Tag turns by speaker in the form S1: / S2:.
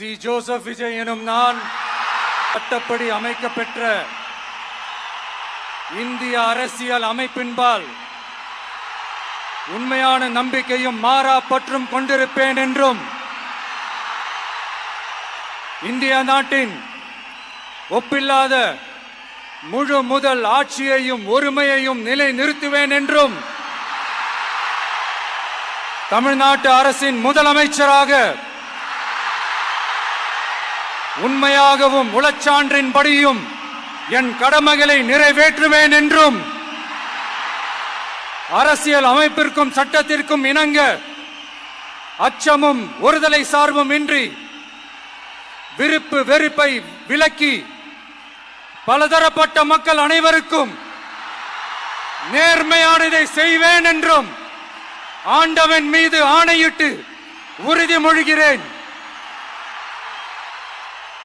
S1: C. Joseph Vijay எனும் நான் சட்டப்படி அமைக்கப்பெற்ற இந்திய அரசியல் அமைப்பின்பால் உண்மையான நம்பிக்கையும் மாறா பற்றும் கொண்டிருப்பேன் என்றும் இந்திய நாட்டின் ஒப்பில்லாத முழு முதல் ஆட்சியையும் ஒருமையையும் நிலைநிறுத்துவேன் என்றும் தமிழ்நாட்டு அரசின் முதலமைச்சராக உண்மையாகவும் உளச்சான்றின்படியும் என் கடமைகளை நிறைவேற்றுவேன் என்றும் அரசியல் அமைப்பிற்கும் சட்டத்திற்கும் இணங்க அச்சமும் ஒருதலை சார்பும் இன்றி விருப்பு வெறுப்பை விலக்கி பலதரப்பட்ட மக்கள் அனைவருக்கும் நேர்மையானதை செய்வேன் என்றும் ஆண்டவன் மீது ஆணையிட்டு உறுதிமொழிகிறேன்.